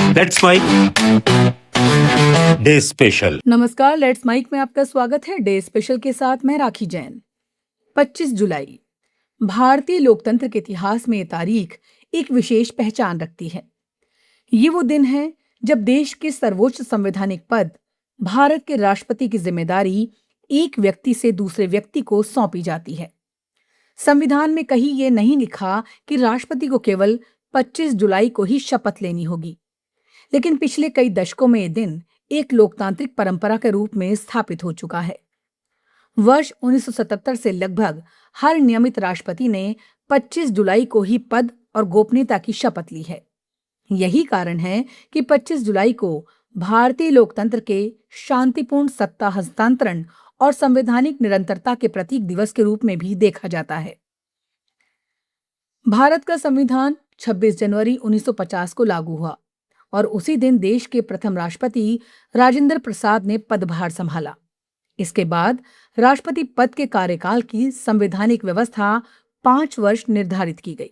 Let's mic day special. नमस्कार, let's mic में आपका स्वागत है। डे स्पेशल के साथ मैं राखी जैन। 25 जुलाई भारतीय लोकतंत्र के इतिहास में ये तारीख एक विशेष पहचान रखती है। ये वो दिन है जब देश के सर्वोच्च संवैधानिक पद भारत के राष्ट्रपति की जिम्मेदारी एक व्यक्ति से दूसरे व्यक्ति को सौंपी जाती है। संविधान में कहीं ये नहीं लिखा कि राष्ट्रपति को केवल 25 जुलाई को ही शपथ लेनी होगी, लेकिन पिछले कई दशकों में ये दिन एक लोकतांत्रिक परंपरा के रूप में स्थापित हो चुका है। वर्ष 1977 से लगभग हर नियमित राष्ट्रपति ने 25 जुलाई को ही पद और गोपनीयता की शपथ ली है। यही कारण है कि 25 जुलाई को भारतीय लोकतंत्र के शांतिपूर्ण सत्ता हस्तांतरण और संवैधानिक निरंतरता के प्रतीक दिवस के रूप में भी देखा जाता है। भारत का संविधान 26 जनवरी 1950 को लागू हुआ और उसी दिन देश के प्रथम राष्ट्रपति राजेंद्र प्रसाद ने पदभार संभाला। इसके बाद राष्ट्रपति पद के कार्यकाल की संवैधानिक व्यवस्था 5 वर्ष निर्धारित की गई।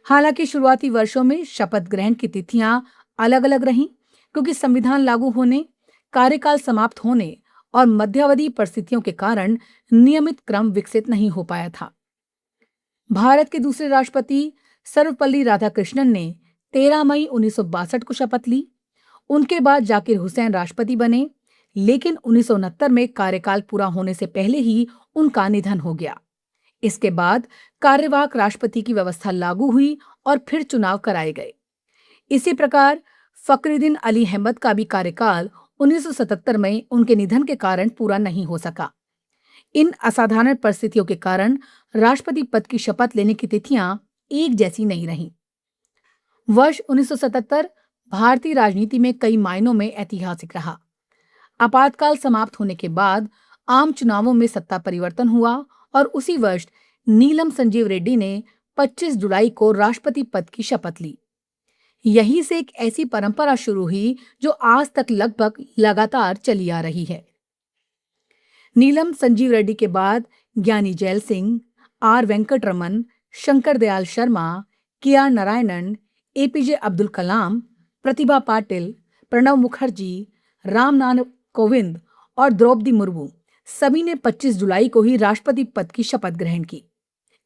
हालांकि शुरुआती वर्षों में शपथ ग्रहण की तिथियां अलग अलग रहीं, क्योंकि संविधान लागू होने, कार्यकाल समाप्त होने और मध्यावधि परिस्थितियों के कारण नियमित क्रम विकसित नहीं हो पाया था। भारत के दूसरे राष्ट्रपति सर्वपल्ली राधाकृष्णन ने 13 मई 1962 को शपथ ली। उनके बाद जाकिर हुसैन राष्ट्रपति बने, लेकिन 1969 में कार्यकाल पूरा होने से पहले ही उनका निधन हो गया। इसके बाद कार्यवाहक राष्ट्रपति की व्यवस्था लागू हुई और फिर चुनाव कराए गए। इसी प्रकार फखरुद्दीन अली अहमद का भी कार्यकाल 1977 में उनके निधन के कारण पूरा नहीं हो सका। इन असाधारण परिस्थितियों के कारण राष्ट्रपति पद की शपथ लेने की तिथियां एक जैसी नहीं रहीं। वर्ष 1977 भारतीय राजनीति में कई मायनों में ऐतिहासिक रहा। आपातकाल समाप्त होने के बाद आम चुनावों में सत्ता परिवर्तन हुआ और उसी वर्ष नीलम संजीव रेड्डी ने 25 जुलाई को राष्ट्रपति पद की शपथ ली। यहीं से एक ऐसी परंपरा शुरू हुई जो आज तक लगभग लगातार चली आ रही है। नीलम संजीव रेड्डी के बाद Gyani Zail Singh, R Venkataraman, Shankar Dayal Sharma, K R. Narayanan, APJ Abdul Kalam, Pratibha Patil, Pranab Mukherjee, Ram Nath Kovind और द्रौपदी मुर्मू सभी ने 25 जुलाई को ही राष्ट्रपति पद की शपथ ग्रहण की।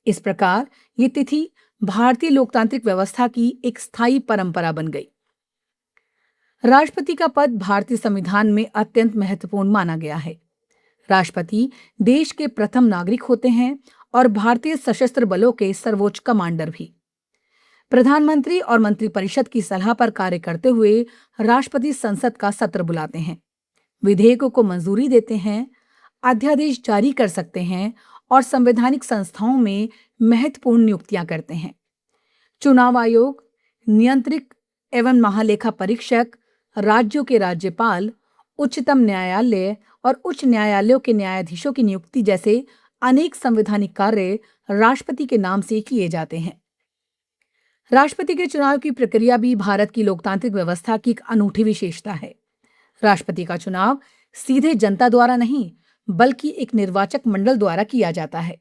इस प्रकार ये तिथि भारतीय लोकतांत्रिक व्यवस्था की एक स्थायी परंपरा बन गई। राष्ट्रपति का पद भारतीय संविधान में अत्यंत महत्वपूर्ण माना गया है। राष्ट्रपति देश के प्रथम नागरिक होते हैं और भारतीय सशस्त्र बलों के सर्वोच्च कमांडर भी। प्रधानमंत्री और मंत्रिपरिषद की सलाह पर कार्य करते हुए राष्ट्रपति संसद का सत्र बुलाते हैं, विधेयकों को मंजूरी देते हैं, अध्यादेश जारी कर सकते हैं और संवैधानिक संस्थाओं में महत्वपूर्ण नियुक्तियां करते हैं। चुनाव आयोग, नियंत्रक एवं महालेखा परीक्षक, राज्यों के राज्यपाल, उच्चतम न्यायालय और उच्च न्यायालयों के न्यायाधीशों की नियुक्ति जैसे अनेक संवैधानिक कार्य राष्ट्रपति के नाम से किए जाते हैं। राष्ट्रपति के चुनाव की प्रक्रिया भी भारत की लोकतांत्रिक व्यवस्था की एक अनूठी विशेषता है। राष्ट्रपति का चुनाव सीधे जनता द्वारा नहीं, बल्कि एक निर्वाचक मंडल द्वारा किया जाता है।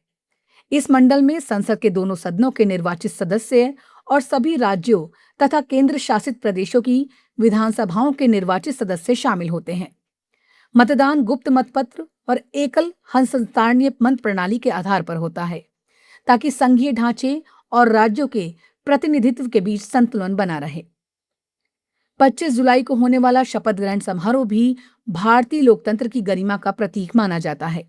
इस मंडल में संसद के दोनों सदनों के निर्वाचित सदस्य और सभी राज्यों तथा केंद्र शासित प्रदेशों की विधानसभाओं के निर्वाचित सदस्य शामिल होते हैं। मतदान गुप्त मतपत्र और एकल हस्ताक्षरीय मत प्रणाली के आधार पर होता है, ताकि संघीय ढांचे और राज्यों के प्रतिनिधित्व के बीच संतुलन बना रहे। 25 जुलाई को होने वाला शपथ ग्रहण समारोह भी भारतीय लोकतंत्र की गरिमा का प्रतीक माना जाता है।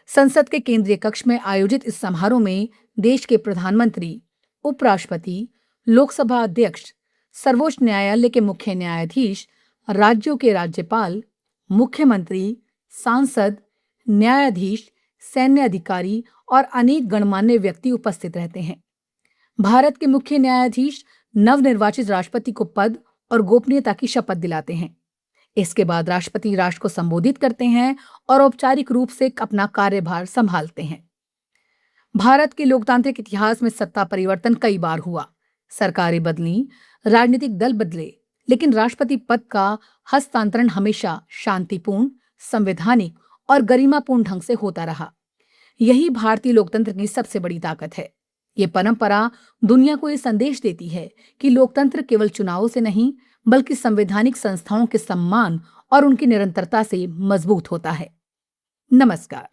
संसद के केंद्रीय कक्ष में आयोजित इस समारोह में देश के प्रधानमंत्री, उपराष्ट्रपति, लोकसभा अध्यक्ष, सर्वोच्च न्यायालय के मुख्य न्यायाधीश, राज्यों के राज्यपाल, मुख्यमंत्री, सांसद, न्यायाधीश, सैन्य अधिकारी और अनेक गणमान्य व्यक्ति उपस्थित रहते हैं। भारत के मुख्य न्यायाधीश नवनिर्वाचित राष्ट्रपति को पद और गोपनीयता की शपथ दिलाते हैं। इसके बाद राष्ट्रपति राष्ट्र को संबोधित करते हैं और औपचारिक रूप से अपना कार्यभार संभालते हैं। भारत के लोकतांत्रिक इतिहास में सत्ता परिवर्तन कई बार हुआ, सरकारें बदली, राजनीतिक दल बदले, लेकिन राष्ट्रपति पद का हस्तांतरण हमेशा शांतिपूर्ण, संवैधानिक और गरिमापूर्ण ढंग से होता रहा। यही भारतीय लोकतंत्र की सबसे बड़ी ताकत है। ये परंपरा दुनिया को ये संदेश देती है कि लोकतंत्र केवल चुनावों से नहीं, बल्कि संवैधानिक संस्थाओं के सम्मान और उनकी निरंतरता से मजबूत होता है। नमस्कार।